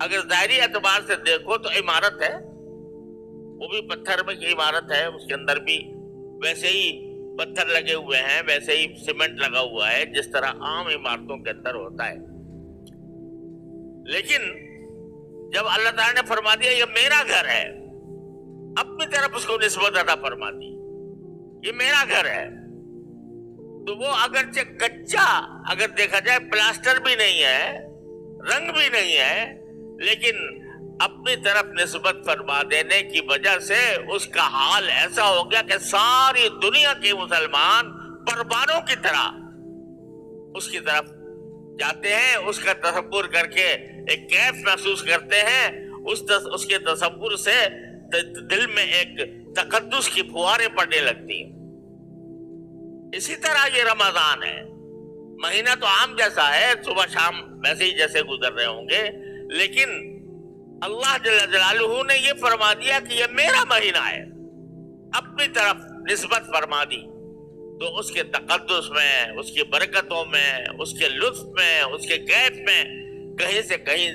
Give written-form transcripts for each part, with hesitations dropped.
اگر ظاہری اعتبار سے دیکھو تو عمارت ہے، وہ بھی پتھر میں کی عمارت ہے، اس کے اندر بھی ویسے ہی پتھر لگے ہوئے ہیں، ویسے ہی سیمنٹ لگا ہوا ہے جس طرح عام عمارتوں کے اندر ہوتا ہے. لیکن جب اللہ تعالیٰ نے فرما دیا یہ میرا گھر ہے، اپنی طرف اس کو نسبت عطا فرما دی، یہ میرا گھر ہے، تو وہ اگرچہ کچا اگر دیکھا جائے پلاسٹر بھی نہیں ہے، رنگ بھی نہیں ہے، لیکن اپنی طرف نسبت فرما دینے کی وجہ سے اس کا حال ایسا ہو گیا کہ ساری دنیا کے مسلمان پروانوں کی طرح اس کی طرف جاتے ہیں، اس کا تصور کر کے ایک کیف محسوس کرتے ہیں، اس کے تصور سے دل میں ایک تقدس کی فواریں پڑنے لگتی ہیں. اسی طرح یہ رمضان ہے، مہینہ تو عام جیسا ہے، صبح شام ویسے ہی جیسے گزر رہے ہوں گے، لیکن اللہ جل جلالہ نے یہ فرما دیا کہ یہ میرا مہینہ ہے، اپنی طرف نسبت فرما دی، تو اس کے تقدس میں، اس کی برکتوں میں، اس کے لطف میں، اس کے کیف میں کہیں سے کہیں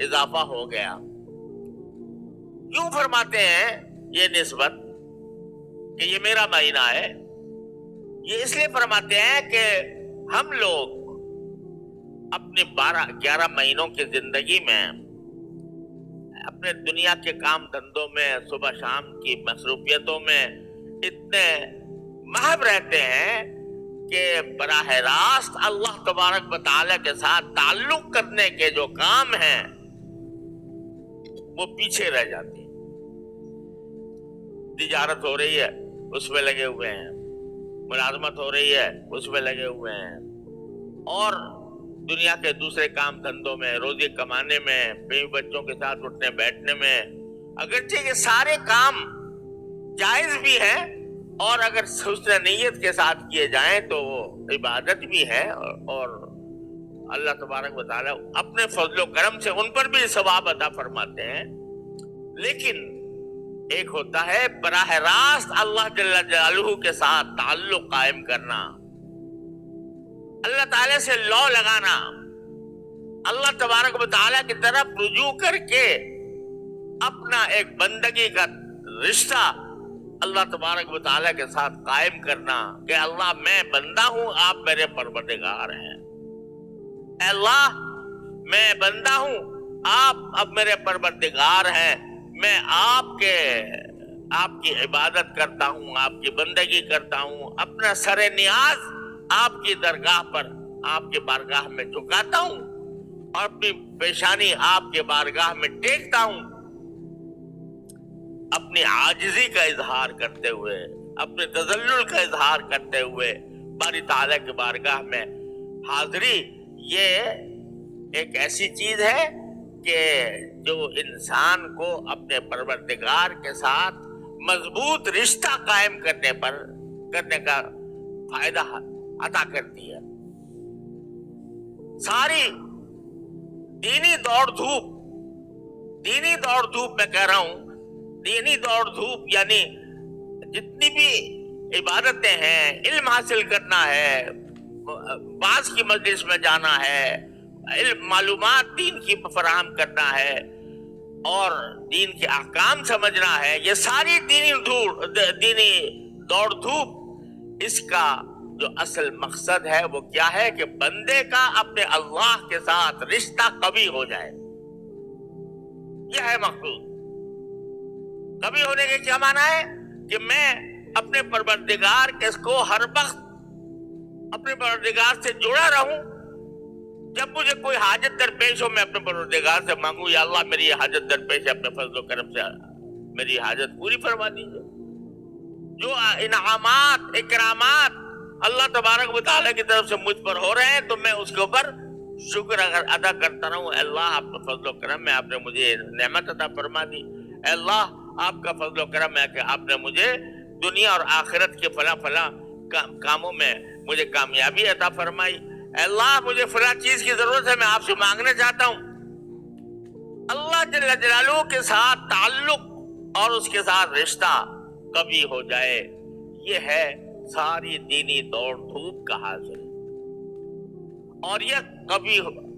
اضافہ ہو گیا. کیوں فرماتے ہیں یہ نسبت کہ یہ میرا مہینہ ہے؟ یہ اس لیے فرماتے ہیں کہ ہم لوگ اپنے 11 مہینوں کی زندگی میں اپنے دنیا کے کام دھندوں میں، صبح شام کی مصروفیتوں میں اتنے محو رہتے ہیں کہ براہ راست اللہ تبارک و تعالی کے ساتھ تعلق کرنے کے جو کام ہیں وہ پیچھے رہ جاتے ہیں. تجارت ہو رہی ہے اس میں لگے ہوئے ہیں، ملازمت ہو رہی ہے اس میں لگے ہوئے ہیں، اور دنیا کے دوسرے کام دھندوں میں، روزی کمانے میں، بیوی بچوں کے ساتھ اٹھنے بیٹھنے میں. اگرچہ یہ سارے کام جائز بھی ہیں اور اگر حسن نیت کے ساتھ کیے جائیں تو وہ عبادت بھی ہے، اور اللہ تبارک و تعالیٰ اپنے فضل و کرم سے ان پر بھی ثواب عطا فرماتے ہیں. لیکن ایک ہوتا ہے براہ راست اللہ جل جلالہ کے ساتھ تعلق قائم کرنا، اللہ تعالیٰ سے لو لگانا، اللہ تبارک و تعالیٰ کی طرف رجوع کر کے اپنا ایک بندگی کا رشتہ اللہ تبارک و تعالیٰ کے ساتھ قائم کرنا کہ اللہ میں بندہ ہوں، آپ میرے پروردگار ہیں. اے اللہ میں بندہ ہوں، آپ اب میرے پروردگار ہیں، میں آپ کی عبادت کرتا ہوں، آپ کی بندگی کرتا ہوں، اپنا سر نیاز آپ کی درگاہ پر، آپ کی بارگاہ میں جھکاتا ہوں اور اپنی پیشانی آپ کے بارگاہ میں ٹیکتا ہوں، اپنی عاجزی کا اظہار کرتے ہوئے، اپنے تذلل کا اظہار کرتے ہوئے باری تعالیٰ کی بارگاہ میں حاضری. یہ ایک ایسی چیز ہے کہ جو انسان کو اپنے پروردگار کے ساتھ مضبوط رشتہ قائم کرنے کا فائدہ عطا کرتی ہے. ساری دینی دوڑ دھوپ میں کہہ رہا ہوں، دینی دوڑ دھوپ یعنی جتنی بھی عبادتیں ہیں، علم حاصل کرنا ہے، بعض کی مجلس میں جانا ہے، علم معلومات دین کی فراہم کرنا ہے اور دین کے احکام سمجھنا ہے، یہ ساری دینی دوڑ دھوپ، اس کا جو اصل مقصد ہے وہ کیا ہے کہ بندے کا اپنے اللہ کے ساتھ رشتہ قوی ہو جائے. یہ ہے مقصود. قوی ہونے کے کیا معنی ہے کہ میں اپنے پروردگار کو ہر وقت اپنے پروردگار سے جڑا رہوں. جب مجھے کوئی حاجت درپیش ہو میں اپنے پروردگار سے مانگوں، یا اللہ میری حاجت درپیش ہے، اپنے فضل و کرم سے میری حاجت پوری فرما دیجیے. جو انعامات اکرامات اللہ تبارک و تعالیٰ کی طرف سے مجھ پر ہو رہے ہیں تو میں اس کے اوپر شکر ادا کرتا رہوں. اے اللہ آپ کا فضل و کرم ہے، آپ نے مجھے نعمت عطا فرما دی. اے اللہ آپ کا فضل و کرم ہے کہ آپ نے مجھے دنیا اور آخرت کے فلاں کاموں میں مجھے کامیابی عطا فرمائی. اے اللہ مجھے فلاں چیز کی ضرورت ہے، میں آپ سے مانگنا چاہتا ہوں. اللہ جل جلالہ کے ساتھ تعلق اور اس کے ساتھ رشتہ قوی ہو جائے، یہ ہے ساری دینی دوڑ دھوپ کا حاصل. اور یہ قوی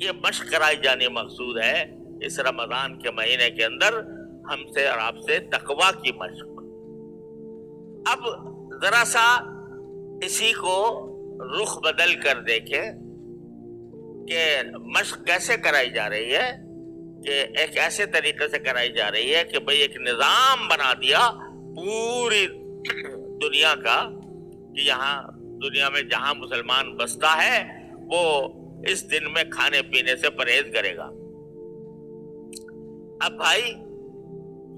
یہ مشق کرائی جانے مقصود ہے اس رمضان کے مہینے کے اندر ہم سے اور آپ سے تقویٰ کی مشق۔ اب ذرا سا اسی کو رخ بدل کر دیکھیں کہ مشق کیسے کرائی جا رہی ہے، کہ ایک ایسے طریقے سے کرائی جا رہی ہے کہ بھئی ایک نظام بنا دیا پوری دنیا کا کہ یہاں دنیا میں جہاں مسلمان بستا ہے وہ اس دن میں کھانے پینے سے پرہیز کرے گا۔ اب بھائی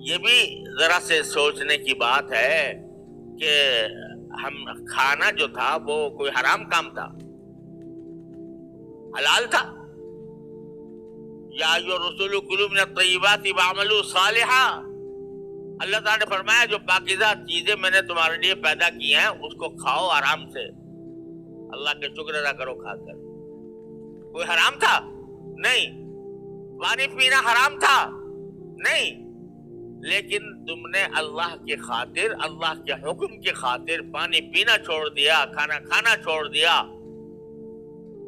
یہ بھی ذرا سے سوچنے کی بات ہے کہ ہم کھانا جو تھا وہ کوئی حرام کام تھا، حلال تھا؟ یا ایھا الرسول کلوا من الطیبات واعملوا صالحا، اللہ تعالیٰ نے فرمایا جو پاکیزہ چیزیں میں نے تمہارے لیے پیدا کی ہیں اس کو کھاؤ آرام سے، اللہ کے شکر ادا کرو کھا کر۔ کوئی حرام تھا؟ نہیں۔ پانی پینا حرام تھا؟ نہیں۔ لیکن تم نے اللہ کی خاطر، اللہ کے حکم کی خاطر پانی پینا چھوڑ دیا، کھانا کھانا چھوڑ دیا،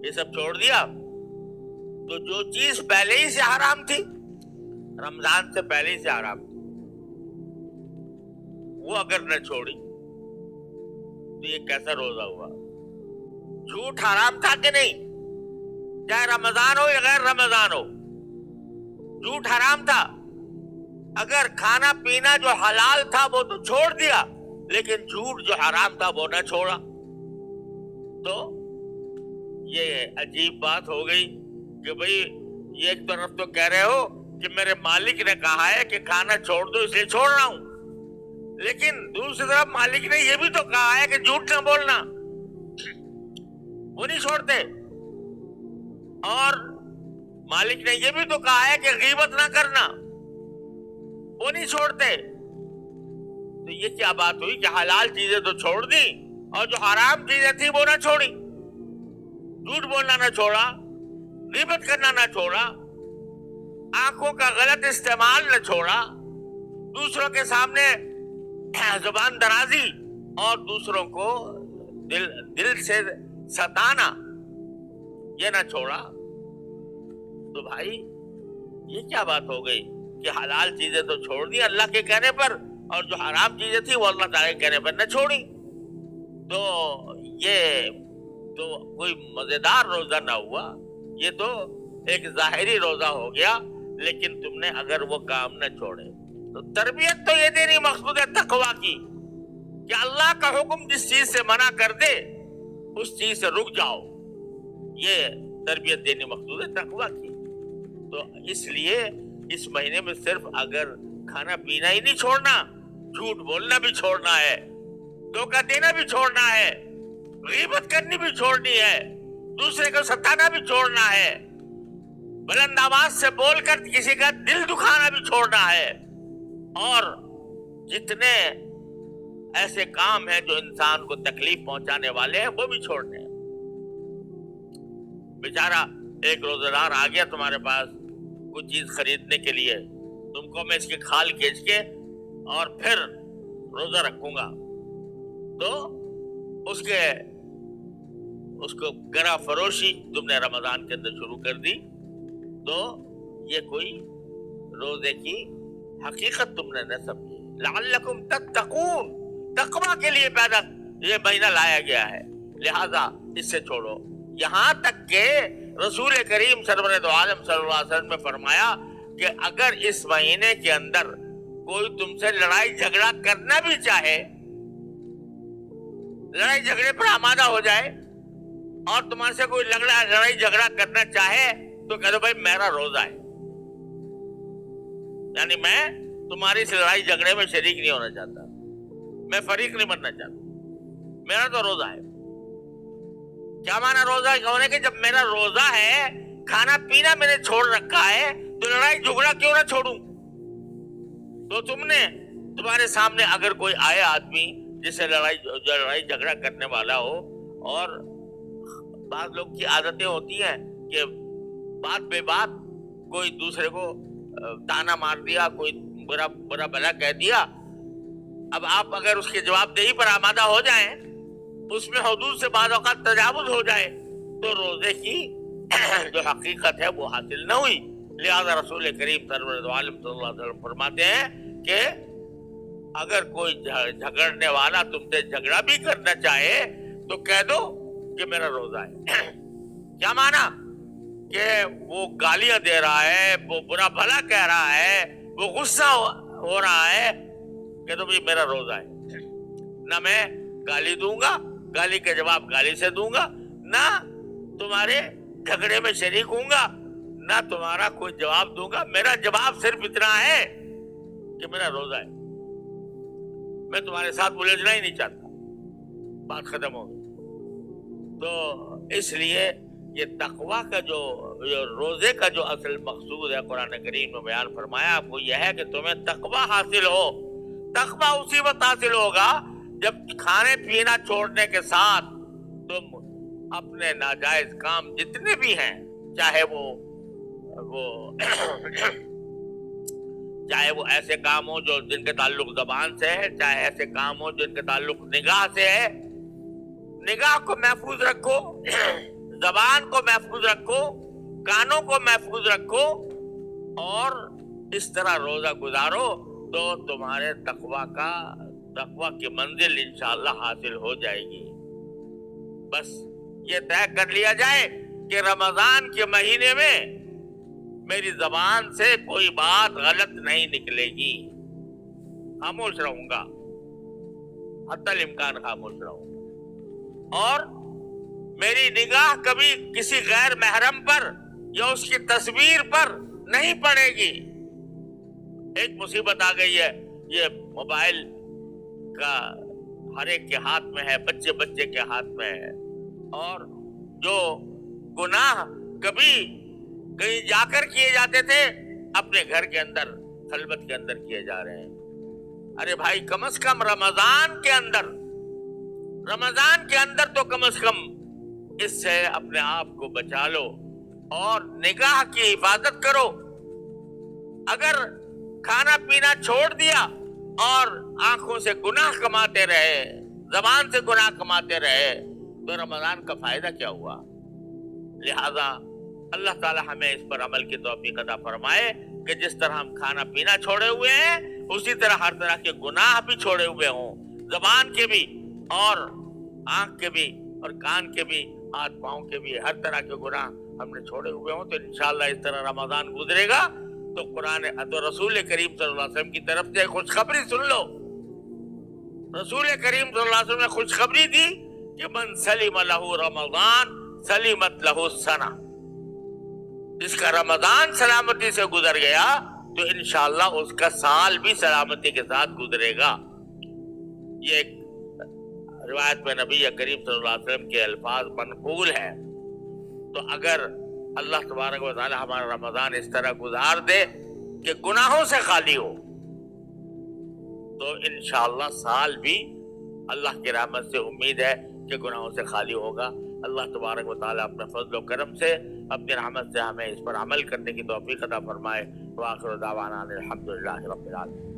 یہ سب چھوڑ دیا۔ تو جو چیز پہلے ہی سے حرام تھی، رمضان سے پہلے ہی سے حرام تھی، وہ اگر نہ چھوڑی تو یہ کیسا روزہ ہوا؟ جھوٹ حرام تھا کہ نہیں؟ چاہے رمضان ہو یا غیر رمضان ہو، جھوٹ حرام تھا۔ اگر کھانا پینا جو حلال تھا وہ تو چھوڑ دیا، لیکن جھوٹ جو حرام تھا وہ نہ چھوڑا، تو یہ عجیب بات ہو گئی کہ بھئی یہ ایک طرف تو کہہ رہے ہو کہ میرے مالک نے کہا ہے کہ کھانا چھوڑ دو اس لیے چھوڑ رہا ہوں، لیکن دوسری طرف مالک نے یہ بھی تو کہا ہے کہ جھوٹ نہ بولنا، وہ نہیں چھوڑتے۔ اور مالک نے یہ بھی تو کہا ہے کہ غیبت نہ کرنا، وہ نہیں چھوڑتے۔ تو یہ کیا بات ہوئی کہ حلال چیزیں تو چھوڑ دی اور جو حرام چیزیں تھی وہ نہ چھوڑی، جھوٹ بولنا نہ چھوڑا، غیبت کرنا نہ چھوڑا، آنکھوں کا غلط استعمال نہ چھوڑا، دوسروں کے سامنے زبان درازی اور دوسروں کو دل سے ستانا یہ نہ چھوڑا۔ تو بھائی یہ کیا بات ہو گئی کہ حلال چیزیں تو چھوڑ دی اللہ کے کہنے پر اور جو حرام چیزیں تھی وہ اللہ تعالیٰ کے کہنے پر نہ چھوڑی؟ تو یہ تو کوئی مزیدار روزہ نہ ہوا، یہ تو ایک ظاہری روزہ ہو گیا، لیکن تم نے اگر وہ کام نہ چھوڑے تو تربیت تو یہ دینی مقصود ہے تقویٰ کی کہ اللہ کا حکم جس چیز سے منع کر دے اس چیز سے رک جاؤ، یہ تربیت دینی مقصود ہے تقویٰ کی۔ تو اس لیے اس مہینے میں صرف اگر کھانا پینا ہی نہیں چھوڑنا، جھوٹ بولنا بھی چھوڑنا ہے، دھوکہ دینا بھی چھوڑنا ہے، غیبت کرنی بھی چھوڑنی ہے، دوسرے کو ستانا بھی چھوڑنا ہے، بلند آواز سے بول کر کسی کا دل دکھانا بھی چھوڑنا ہے، اور جتنے ایسے کام ہیں جو انسان کو تکلیف پہنچانے والے ہیں وہ بھی چھوڑنے ہیں۔ بیچارہ ایک روزہ دار آ گیا تمہارے پاس کوئی چیز خریدنے کے لیے، تم کو میں اس کی کھال کھینچ کے اور پھر روزہ رکھوں گا، تو اس کو گرا فروشی تم نے رمضان کے اندر شروع کر دی، تو یہ کوئی روزے کی حقیقت تم نے نہ سمجھی۔ لعلکم تتقون، تقویٰ کے لیے پیدا یہ مہینہ لایا گیا ہے، لہذا اس سے چھوڑو۔ یہاں تک کہ رسول کریم سرور دو عالم صلی اللہ علیہ وسلم نے فرمایا کہ اگر اس مہینے کے اندر کوئی تم سے لڑائی جھگڑا کرنا بھی چاہے، لڑائی جھگڑے پر آمادہ ہو جائے اور تمہارے سے کوئی لڑائی جھگڑا کرنا چاہے تو کہہ دو بھائی میرا روزہ ہے، یعنی میں تمہاری اس لڑائی جھگڑے میں شریک نہیں ہونا چاہتا، میں فریق نہیں بننا چاہتا، میرا تو روزہ ہے۔ کیا معنی روزہ ہونے کے؟ جب میرا روزہ ہے، کھانا پینا میں نے چھوڑ رکھا ہے، تو لڑائی جھگڑا کیوں نہ چھوڑوں؟ تو تمہارے سامنے اگر کوئی آئے آدمی جسے لڑائی جھگڑا کرنے والا ہو، اور بعض لوگ کی عادتیں ہوتی ہیں کہ بات بے بات کوئی دوسرے کو تانا مار دیا، کوئی برا بلا کہہ دیا، اب آپ اگر اس کے جواب دہی پر آمادہ ہو جائیں، اس میں حدود سے بعض اوقات تجاوز ہو جائے، تو روزے کی جو حقیقت ہے وہ حاصل نہ ہوئی. لہذا رسول کریم سرور عالم صلی اللہ علیہ وسلم فرماتے ہیں کہ اگر کوئی جھگڑنے والا تم سے جھگڑا بھی کرنا چاہے تو کہہ دو کہ میرا روزہ ہے. کیا مانا؟ کہ وہ گالیاں دے رہا ہے، وہ برا بھلا کہہ رہا ہے، وہ غصہ ہو رہا ہے، کہ تو میرا روزہ ہے. نہ میں گالی دوں گا، گالی کے جواب گالی سے دوں گا، نہ تمہارے جھگڑے میں شریک ہوں گا، نہ تمہارا کوئی جواب دوں گا. میرا جواب صرف اتنا ہے کہ میرا روزہ ہے. میں تمہارے ساتھ الجھنا ہی نہیں چاہتا. بات ختم ہو گئی. تو اس لیے یہ تقوی کا جو روزے کا جو اصل مقصود ہے قرآن کریم میں بیان فرمایا آپ کو یہ ہے کہ تمہیں تقوی حاصل ہو. تقوی اسی وقت حاصل ہوگا جب کھانے پینا چھوڑنے کے ساتھ تم اپنے ناجائز کام جتنے بھی ہیں، چاہے وہ چاہے وہ ایسے کام ہو جو جن کے تعلق زبان سے ہے، چاہے ایسے کام ہو جن کے تعلق نگاہ سے ہے. نگاہ کو محفوظ رکھو، زبان کو محفوظ رکھو، کانوں کو محفوظ رکھو، اور اس طرح روزہ گزارو تو تمہارے تقوی کی منزل انشاءاللہ حاصل ہو جائے گی. بس یہ طے کر لیا جائے کہ رمضان کے مہینے میں میری زبان سے کوئی بات غلط نہیں نکلے گی. خاموش رہوں گا، حتی الامکان خاموش رہوں گا. اور میری نگاہ کبھی کسی غیر محرم پر یا اس کی تصویر پر نہیں پڑے گی. ایک مصیبت آ گئی ہے، یہ موبائل کا ہر ایک کے ہاتھ میں ہے، بچے بچے کے ہاتھ میں ہے، اور جو گناہ کبھی کہیں جا کر کیے جاتے تھے اپنے گھر کے اندر خلوت کے اندر کیے جا رہے ہیں. ارے بھائی، کم از کم رمضان کے اندر تو کم از کم اس سے اپنے آپ کو بچا لو اور نگاہ کی حفاظت کرو. اگر کھانا پینا چھوڑ دیا اور آنکھوں سے گناہ کماتے رہے، زبان سے گناہ کماتے رہے، تو رمضان کا فائدہ کیا ہوا؟ لہذا اللہ تعالی ہمیں اس پر عمل کی توفیق عطا فرمائے کہ جس طرح ہم کھانا پینا چھوڑے ہوئے ہیں اسی طرح ہر طرح کے گناہ بھی چھوڑے ہوئے ہوں، زبان کے بھی اور آنکھ کے بھی اور کان کے بھی، ہاتھ پاؤں کے بھی، ہر طرح کے گناہ ہم نے چھوڑے ہوئے ہوں. تو انشاءاللہ اس طرح رمضان گزرے گا تو رسول کریم صلی اللہ علیہ وسلم کی طرف سے خوشخبری سن لو. رسول کریم صلی اللہ علیہ وسلم نے خوشخبری دی کہ من سلم لہ رمضان سلمت لہ السنہ. جس کا رمضان سلامتی سے گزر گیا تو انشاءاللہ اس کا سال بھی سلامتی کے ساتھ گزرے گا. یہ ایک روایت میں نبی کریم صلی اللہ علیہ وسلم کے الفاظ منقول ہیں. تو اگر اللہ تبارک و تعالی ہمارا رمضان اس طرح گزار دے کہ گناہوں سے خالی ہو تو انشاءاللہ سال بھی اللہ کی رحمت سے امید ہے کہ گناہوں سے خالی ہوگا. اللہ تبارک و تعالی اپنے فضل و کرم سے اپنی رحمت سے ہمیں اس پر عمل کرنے کی توفیق عطا فرمائے. وآخر دعوانا الحمدللہ رب العالمین.